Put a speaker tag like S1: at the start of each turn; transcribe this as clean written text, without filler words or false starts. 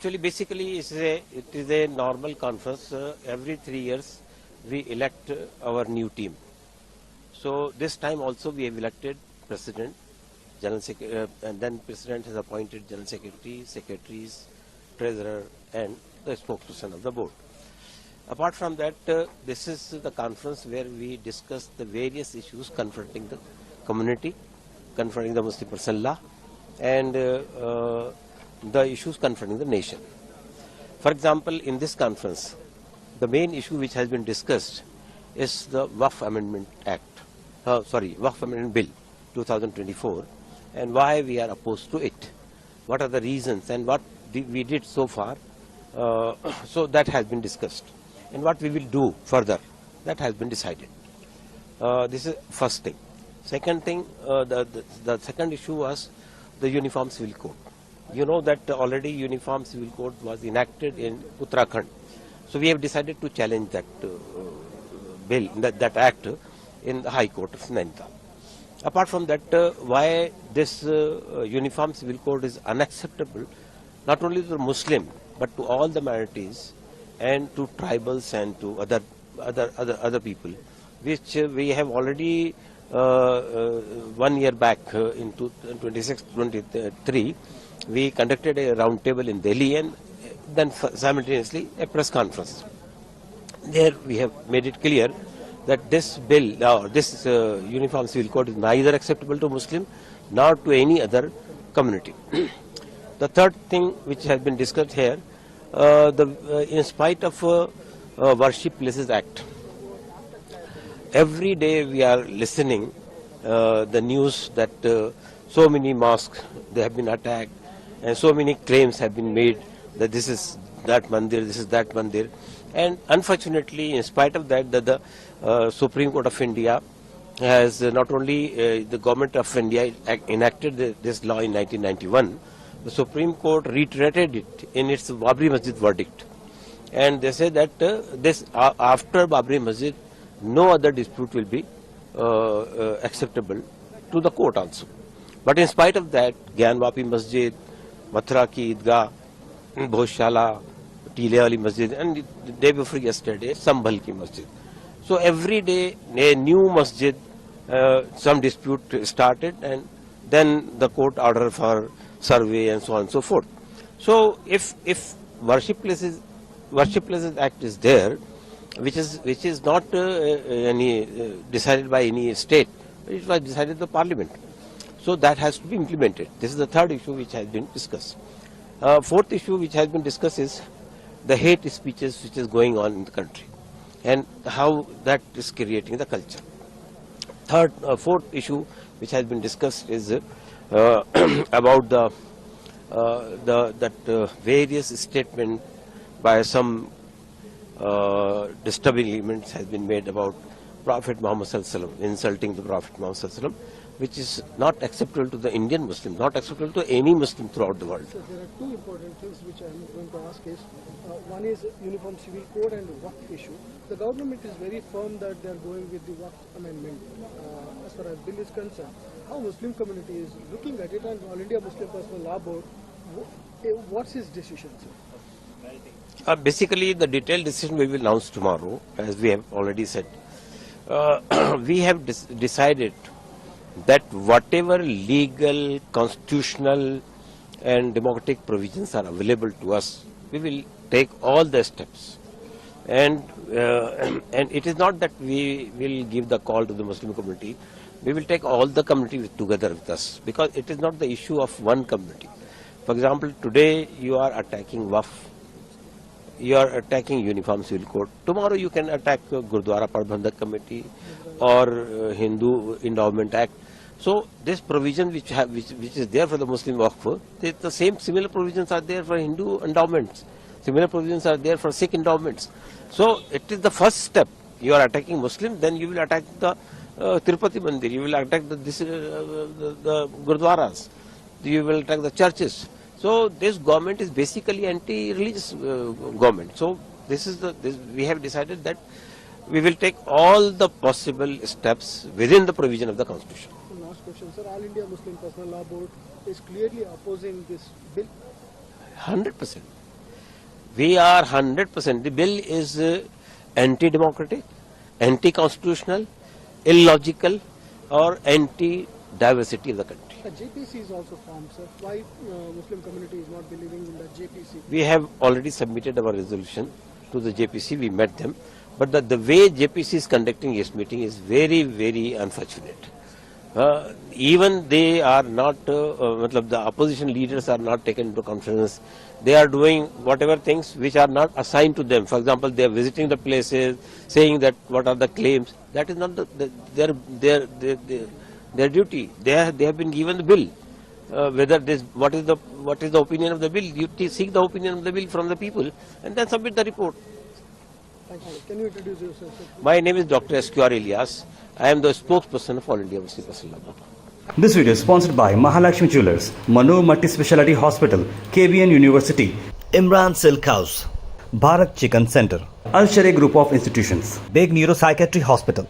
S1: Actually, basically, it is a normal conference. Every 3 years, we elect our new team. So this time also we have elected president, general secretary, and then president has appointed general secretary, secretaries, treasurer, and the spokesperson of the board. Apart from that, this is the conference where we discuss the various issues confronting the community, confronting the Muslim personal law, and the issues confronting the nation. For example, in this conference, the main issue which has been discussed is the Waqf Amendment Waqf Amendment Bill 2024, and why we are opposed to it. What are the reasons and what we did so far? So that has been discussed, and what we will do further, that has been decided. This is first thing. Second thing, the second issue was the Uniform Civil Code. You know that already Uniform Civil Code was enacted in Uttarakhand. So we have decided to challenge that bill, that act in the High Court of Nainital. Apart from that, why this Uniform Civil Code is unacceptable, not only to the Muslim, but to all the minorities and to tribals and to other people, which we have already 1 year back in 2023, we conducted a round table in Delhi and then simultaneously a press conference. There we have made it clear that this bill, this Uniform Civil Code is neither acceptable to Muslim nor to any other community. The third thing which has been discussed here, in spite of Worship Places Act, every day we are listening the news that so many mosques, they have been attacked, and so many claims have been made that this is that mandir, this is that mandir. And unfortunately, in spite of that, the Supreme Court of India has not only the government of India enacted this law in 1991, the Supreme Court reiterated it in its Babri Masjid verdict. And they say that after Babri Masjid, no other dispute will be acceptable to the court also. But in spite of that, Gyanwapi Masjid, Mathura Ki Idgah, Bhoshala, Tilewali Masjid, and the day before yesterday, Sambhal Ki Masjid. So every day, a new masjid, some dispute started, and then the court order for survey and so on and so forth. So if Worship Places Act is there, which is not decided by any state, it was decided by Parliament. So that has to be implemented. This is the third issue which has been discussed. Fourth issue which has been discussed is the hate speeches which is going on in the country and how that is creating the culture. Fourth issue which has been discussed is about that various statements by some disturbing elements has been made about Prophet Muhammad Sallallahu Alaihi Wasallam, insulting the Prophet Muhammad Sallallahu Alaihi Wasallam, which is not acceptable to the Indian Muslim, not acceptable to any Muslim throughout the world.
S2: So there are two important things which I am going to ask is, one is Uniform Civil Code and the Waqf issue. The government is very firm that they are going with the Waqf Amendment. As far as bill is concerned, how Muslim community is looking at it, and All India Muslim Personal Law Board, what's his decision, sir?
S1: Basically, the detailed decision we will announce tomorrow, as we have already said. We have decided that whatever legal, constitutional and democratic provisions are available to us, we will take all the steps. And it is not that we will give the call to the Muslim community. We will take all the community together with us, because it is not the issue of one community. For example, today you are attacking Waqf, you are attacking Uniform Civil Code. Tomorrow you can attack Gurdwara Prabandhak Committee or Hindu Endowment Act. So this provision which is there for the Muslim Waqf, the same similar provisions are there for Hindu endowments. Similar provisions are there for Sikh endowments. So it is the first step. You are attacking Muslim, then you will attack the Tirupati Mandir, you will attack the Gurdwaras, you will attack the churches. So this government is basically anti-religious government. So we have decided that we will take all the possible steps within the provision of the Constitution.
S2: So last question, sir. All India Muslim Personal Law Board is clearly opposing this bill.
S1: 100%. We are 100%. The bill is anti-democratic, anti-constitutional, illogical, or anti-diversity of the country.
S2: A JPC is also formed, sir. Why Muslim community is not believing in the JPC?
S1: We have already submitted our resolution to the JPC. We met them, but the way JPC is conducting its meeting is very, very unfortunate. Even they are not, the opposition leaders are not taken into conference. They are doing whatever things which are not assigned to them. For example, they are visiting the places, saying that what are the claims. That is not their duty. They have been given the bill. Whether this, what is the opinion of the bill? You seek the opinion of the bill from the people and then submit the report.
S2: Thank you. Can you introduce yourself, sir?
S1: My name is Dr. ILYAS. I am the spokesperson of All India Muslim Personnel Law.
S3: This video is sponsored by Mahalakshmi Jewelers, Manur Multi-Speciality Hospital, KBN University,
S4: Imran Silk House,
S3: Bharat Chicken Center, Al Sharia Group of Institutions,
S4: Big Neuropsychiatry Hospital.